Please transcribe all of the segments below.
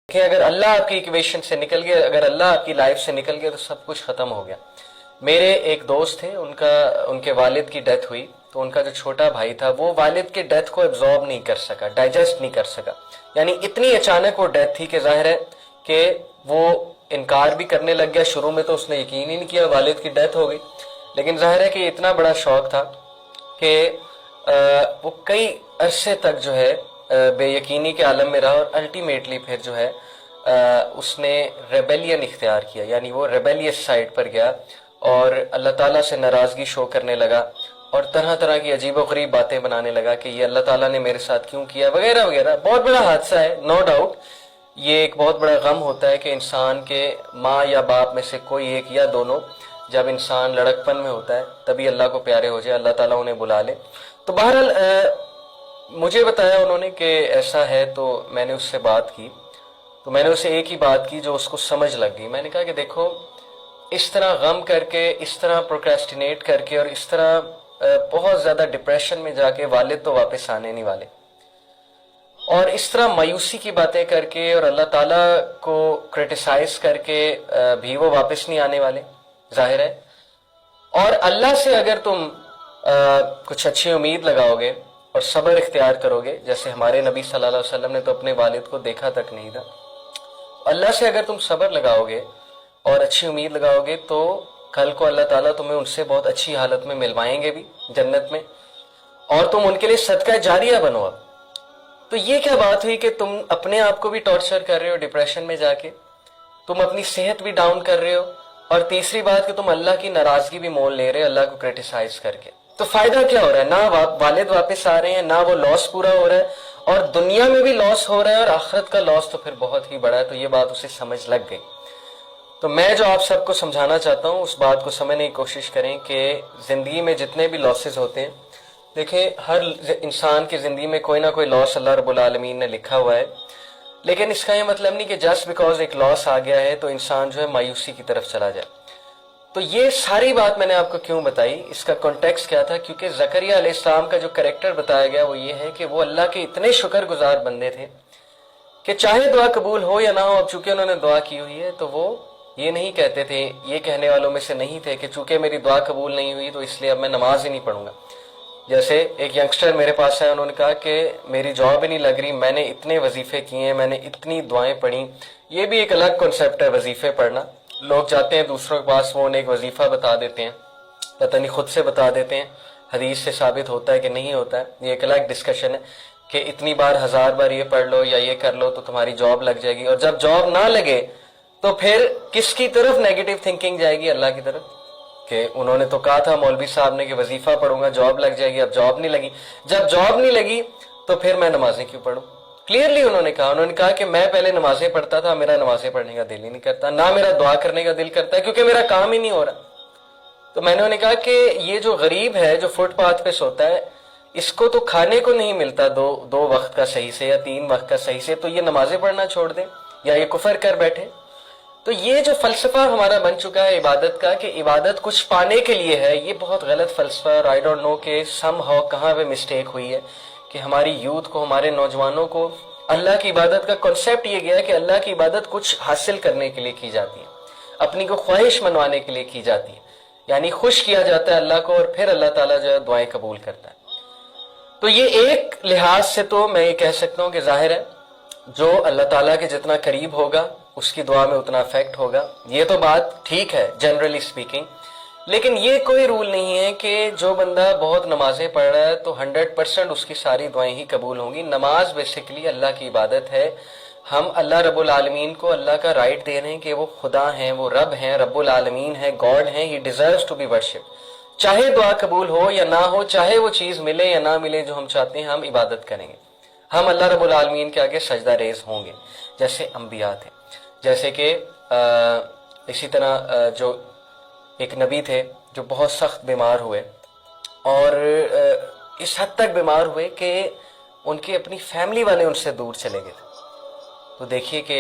کہ اگر اللہ آپ کی ایکویشن سے نکل گیا، اگر اللہ آپ کی لائف سے نکل گیا تو سب کچھ ختم ہو گیا۔ میرے ایک دوست تھے، ان کے والد کی ڈیتھ ہوئی، تو ان کا جو چھوٹا بھائی تھا وہ والد کے ڈیتھ کو ایبزارب نہیں کر سکا، ڈائجسٹ نہیں کر سکا، یعنی اتنی اچانک وہ ڈیتھ تھی کہ ظاہر ہے کہ وہ انکار بھی کرنے لگ گیا۔ شروع میں تو اس نے یقین ہی نہیں کیا، والد کی ڈیتھ ہو گئی، لیکن ظاہر ہے کہ اتنا بڑا شوق تھا کہ وہ کئی عرصے تک جو ہے بے یقینی کے عالم میں رہا، اور الٹیمیٹلی پھر جو ہے اس نے ریبیلین اختیار کیا، یعنی وہ ریبیلیس سائڈ پر گیا اور اللہ تعالیٰ سے ناراضگی شو کرنے لگا اور طرح طرح کی عجیب و غریب باتیں بنانے لگا کہ یہ اللہ تعالیٰ نے میرے ساتھ کیوں کیا وغیرہ وغیرہ۔ بہت بڑا حادثہ ہے، نو ڈاؤٹ۔ یہ ایک بہت بڑا غم ہوتا ہے کہ انسان کے ماں یا باپ میں سے کوئی ایک یا دونوں، جب انسان لڑکپن میں ہوتا ہے تبھی اللہ کو پیارے ہو جائے، اللہ تعالیٰ انہیں بلا لے۔ تو بہرحال مجھے بتایا انہوں نے کہ ایسا ہے، تو میں نے اس سے بات کی، تو میں نے اسے ایک ہی بات کی جو اس کو سمجھ لگ گئی۔ میں نے کہا کہ دیکھو، اس طرح غم کر کے، اس طرح پروکریسٹینیٹ کر کے، اور اس طرح بہت زیادہ ڈپریشن میں جا کے والد تو واپس آنے نہیں والے، اور اس طرح مایوسی کی باتیں کر کے اور اللہ تعالیٰ کو کرٹیسائز کر کے بھی وہ واپس نہیں آنے والے، ظاہر ہے۔ اور اللہ سے اگر تم کچھ اچھی امید لگاؤ گے اور صبر اختیار کرو گے، جیسے ہمارے نبی صلی اللہ علیہ وسلم نے تو اپنے والد کو دیکھا تک نہیں تھا، اللہ سے اگر تم صبر لگاؤ گے اور اچھی امید لگاؤ گے تو کل کو اللہ تعالیٰ تمہیں ان سے بہت اچھی حالت میں ملوائیں گے بھی جنت میں، اور تم ان کے لیے صدقہ جاریہ بنو۔ اب تو یہ کیا بات ہوئی کہ تم اپنے آپ کو بھی ٹارچر کر رہے ہو ڈپریشن میں جا کے، تم اپنی صحت بھی ڈاؤن کر رہے ہو، اور تیسری بات کہ تم اللہ کی ناراضگی بھی مول لے رہے ہو اللہ کو کرٹیسائز کر کے۔ تو فائدہ کیا ہو رہا ہے؟ نہ والد واپس آ رہے ہیں، نہ وہ لاس پورا ہو رہا ہے، اور دنیا میں بھی لاس ہو رہا ہے، اور آخرت کا لاس تو پھر بہت ہی بڑا ہے۔ تو یہ بات اسے سمجھ لگ گئی۔ تو میں جو آپ سب کو سمجھانا چاہتا ہوں اس بات کو سمجھنے کی کوشش کریں کہ زندگی میں جتنے بھی لاسز ہوتے ہیں، دیکھیں ہر انسان کی زندگی میں کوئی نہ کوئی لاس اللہ رب العالمین نے لکھا ہوا ہے، لیکن اس کا یہ مطلب نہیں کہ جسٹ بیکاز ایک لاس آ گیا ہے تو انسان جو ہے مایوسی کی طرف چلا جائے۔ تو یہ ساری بات میں نے آپ کو کیوں بتائی، اس کا کانٹیکسٹ کیا تھا؟ کیونکہ زکریا علیہ السلام کا جو کریکٹر بتایا گیا وہ یہ ہے کہ وہ اللہ کے اتنے شکر گزار بندے تھے کہ چاہے دعا قبول ہو یا نہ ہو، اب چونکہ انہوں نے دعا کی ہوئی ہے تو وہ یہ نہیں کہتے تھے، یہ کہنے والوں میں سے نہیں تھے کہ چونکہ میری دعا قبول نہیں ہوئی تو اس لیے اب میں نماز ہی نہیں پڑھوں گا۔ جیسے ایک ینگسٹر میرے پاس ہے، انہوں نے کہا کہ میری جاب ہی نہیں لگ رہی، میں نے اتنے وظیفے کیے ہیں، میں نے اتنی دعائیں پڑھی۔ یہ بھی ایک الگ کنسیپٹ ہے وظیفے پڑھنا۔ لوگ جاتے ہیں دوسروں کے پاس، وہ انہیں ایک وظیفہ بتا دیتے ہیں، پتہ نہیں خود سے بتا دیتے ہیں، حدیث سے ثابت ہوتا ہے کہ نہیں ہوتا ہے، یہ ایک الگ ڈسکشن ہے کہ اتنی بار 1000 بار یہ پڑھ لو یا یہ کر لو تو تمہاری جاب لگ جائے گی، اور جب جاب نہ لگے تو پھر کس کی طرف نیگیٹو تھنکنگ جائے گی؟ اللہ کی طرف، کہ انہوں نے تو کہا تھا مولوی صاحب نے کہ وظیفہ پڑھوں گا جاب لگ جائے گی، اب جاب نہیں لگی، جب جاب نہیں لگی تو پھر میں نمازیں کیوں پڑھوں؟ کلیئرلی انہوں نے کہا کہ میں پہلے نمازیں پڑھتا تھا، میرا نمازیں پڑھنے کا دل ہی نہیں کرتا، نہ میرا دعا کرنے کا دل کرتا ہے کیونکہ میرا کام ہی نہیں ہو رہا۔ تو میں نے انہیں کہا کہ یہ جو غریب ہے جو فٹ پاتھ پہ سوتا ہے، اس کو تو کھانے کو نہیں ملتا دو وقت کا صحیح سے یا 3 وقت کا صحیح سے، تو یہ نمازیں پڑھنا چھوڑ دیں یا یہ کفر کر بیٹھے؟ تو یہ جو فلسفہ ہمارا بن چکا ہے عبادت کا کہ عبادت کچھ پانے کے لیے ہے، یہ بہت غلط فلسفہ ہے، اور آئی ڈونٹ نو کہ سم ہاؤ کہاں پہ مسٹیک ہوئی ہے کہ ہماری یوتھ کو، ہمارے نوجوانوں کو اللہ کی عبادت کا کنسیپٹ یہ گیا ہے کہ اللہ کی عبادت کچھ حاصل کرنے کے لیے کی جاتی ہے، اپنی کو خواہش منوانے کے لیے کی جاتی ہے، یعنی خوش کیا جاتا ہے اللہ کو اور پھر اللہ تعالیٰ جو ہے دعائیں قبول کرتا ہے۔ تو یہ ایک لحاظ سے تو میں یہ کہہ سکتا ہوں کہ ظاہر ہے جو اللہ تعالیٰ کے جتنا قریب ہوگا اس کی دعا میں اتنا افیکٹ ہوگا، یہ تو بات ٹھیک ہے جنرلی سپیکنگ، لیکن یہ کوئی رول نہیں ہے کہ جو بندہ بہت نمازیں پڑھ رہا ہے تو 100% اس کی ساری دعائیں ہی قبول ہوں گی۔ نماز بیسیکلی اللہ کی عبادت ہے، ہم اللہ رب العالمین کو اللہ کا رائٹ دے رہے ہیں کہ وہ خدا ہیں، وہ رب ہیں، رب العالمین ہیں، گاڈ ہیں، he deserves to be worship. چاہے دعا قبول ہو یا نہ ہو، چاہے وہ چیز ملے یا نہ ملے جو ہم چاہتے ہیں، ہم عبادت کریں گے، ہم اللہ رب العالمین کے آگے سجدہ ریز ہوں گے جیسے انبیاء تھے۔ جیسے کہ اسی طرح جو ایک نبی تھے جو بہت سخت بیمار ہوئے، اور اس حد تک بیمار ہوئے کہ ان کے اپنی فیملی والے ان سے دور چلے گئے تھے۔ تو دیکھیے کہ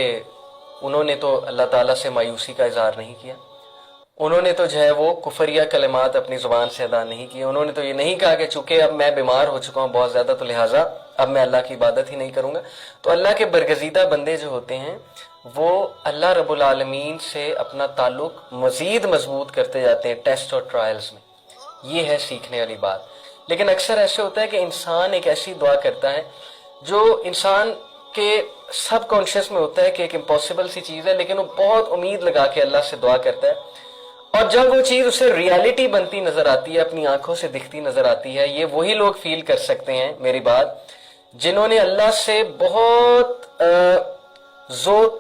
انہوں نے تو اللہ تعالیٰ سے مایوسی کا اظہار نہیں کیا، انہوں نے تو جو ہے وہ کفریہ کلمات اپنی زبان سے ادا نہیں کیے، انہوں نے تو یہ نہیں کہا کہ چونکہ اب میں بیمار ہو چکا ہوں بہت زیادہ تو لہٰذا اب میں اللہ کی عبادت ہی نہیں کروں گا. تو اللہ کے برگزیدہ بندے جو ہوتے ہیں وہ اللہ رب العالمین سے اپنا تعلق مزید مضبوط کرتے جاتے ہیں ٹیسٹ اور ٹرائلز میں. یہ ہے سیکھنے والی بات. لیکن اکثر ایسے ہوتا ہے کہ انسان ایک ایسی دعا کرتا ہے جو انسان کے سب کانشیس میں ہوتا ہے کہ ایک امپاسبل سی چیز ہے، لیکن وہ بہت امید لگا کے اللہ سے دعا کرتا ہے، اور جب وہ چیز اسے ریالٹی بنتی نظر آتی ہے، اپنی آنکھوں سے دکھتی نظر آتی ہے. یہ وہی لوگ فیل کر سکتے ہیں میری بات جنہوں نے اللہ سے بہت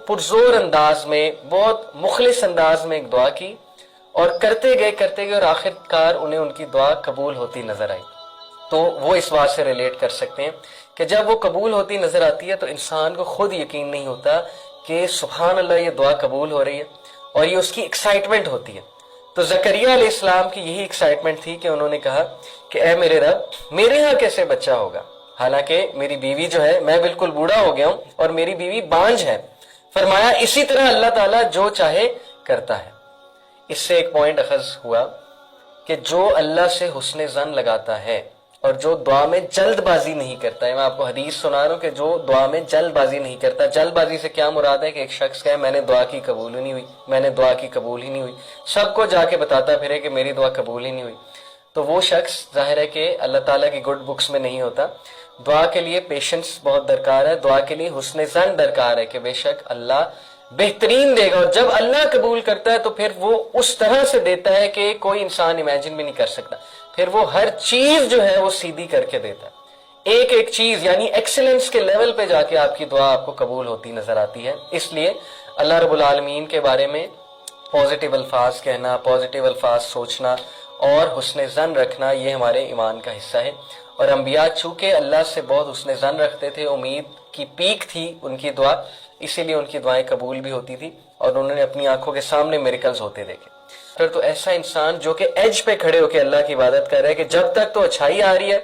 پرزور انداز میں، بہت مخلص انداز میں ایک دعا کی، اور کرتے گئے اور آخر کار انہیں ان کی دعا قبول ہوتی نظر آئی. تو وہ اس بات سے ریلیٹ کر سکتے ہیں کہ جب وہ قبول ہوتی نظر آتی ہے تو انسان کو خود یقین نہیں ہوتا کہ سبحان اللہ یہ دعا قبول ہو رہی ہے، اور یہ اس کی ایکسائٹمنٹ ہوتی ہے. تو زکریا علیہ السلام کی یہی ایکسائٹمنٹ تھی کہ انہوں نے کہا کہ اے میرے رب، میرے ہاں کیسے بچہ ہوگا، حالانکہ میری بیوی جو ہے، میں بالکل بوڑھا ہو گیا ہوں اور میری بیوی بانجھ ہے. فرمایا اسی طرح اللہ تعالیٰ جو چاہے کرتا ہے. اس سے ایک پوائنٹ اخذ ہوا کہ جو اللہ سے حسن ظن لگاتا ہے اور جو دعا میں جلد بازی نہیں کرتا ہے. میں آپ کو حدیث سنا رہا ہوں کہ جو دعا میں جلد بازی نہیں کرتا. جلد بازی سے کیا مراد ہے کہ ایک شخص کہے میں نے دعا کی قبول ہی نہیں ہوئی، میں نے دعا کی قبول ہی نہیں ہوئی، سب کو جا کے بتاتا پھرے کہ میری دعا قبول ہی نہیں ہوئی. تو وہ شخص ظاہر ہے کہ اللہ تعالیٰ کی گڈ بکس میں نہیں ہوتا. دعا کے لیے پیشنس بہت درکار ہے، دعا کے لیے حسن ظن درکار ہے کہ بے شک اللہ بہترین دے گا. اور جب اللہ قبول کرتا ہے تو پھر وہ اس طرح سے دیتا ہے کہ کوئی انسان امیجن بھی نہیں کر سکتا. پھر وہ ہر چیز جو ہے وہ سیدھی کر کے دیتا ہے، ایک ایک چیز، یعنی ایکسلنس کے لیول پہ جا کے آپ کی دعا آپ کو قبول ہوتی نظر آتی ہے. اس لیے اللہ رب العالمین کے بارے میں پازیٹیو الفاظ کہنا، پازیٹیو الفاظ سوچنا اور حسن ظن رکھنا یہ ہمارے ایمان کا حصہ ہے. اور انبیاء چونکہ اللہ سے بہت حسن ظن رکھتے تھے، امید کی پیک تھی ان کی دعا، اسی لیے ان کی دعائیں قبول بھی ہوتی تھی اور انہوں نے اپنی آنکھوں کے سامنے میریکلز ہوتے دیکھے. پھر تو ایسا انسان جو کہ ایج پہ کھڑے ہو کے اللہ کی عبادت کر رہا ہے کہ جب تک تو اچھائی آ رہی ہے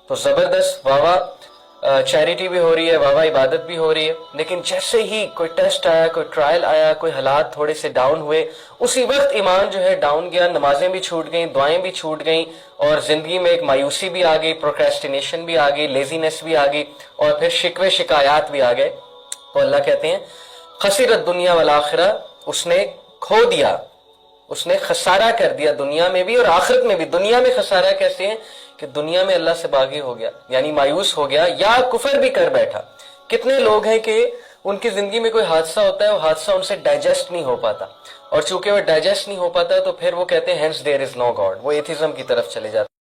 تو زبردست، واہ واہ چیریٹی بھی ہو رہی ہے، واہ واہ عبادت بھی ہو رہی ہے، لیکن جیسے ہی کوئی ٹیسٹ آیا، کوئی ٹرائل آیا، کوئی حالات تھوڑے سے ڈاؤن ہوئے، اسی وقت ایمان جو ہے ڈاؤن گیا، نمازیں بھی چھوٹ گئیں، دعائیں بھی چھوٹ گئیں، اور زندگی میں ایک مایوسی بھی آ گئی، پروکریسٹینیشن بھی آ گئی، لیزینس بھی آ گئی، اور پھر شکوے شکایات بھی آ گئے. تو اللہ کہتے ہیں خسرت دنیا والآخرہ، اس نے کھو دیا، اس نے خسارہ کر دیا دنیا میں بھی اور آخرت میں بھی. دنیا میں خسارہ کیسے ہے کہ دنیا میں اللہ سے باغی ہو گیا، یعنی مایوس ہو گیا یا کفر بھی کر بیٹھا. کتنے لوگ ہیں کہ ان کی زندگی میں کوئی حادثہ ہوتا ہے، وہ حادثہ ان سے ڈائجسٹ نہیں ہو پاتا، اور چونکہ وہ ڈائجسٹ نہیں ہو پاتا تو پھر وہ کہتے ہیں ہینس دیر از نو گاڈ، وہ ایتھزم کی طرف چلے جاتے ہیں.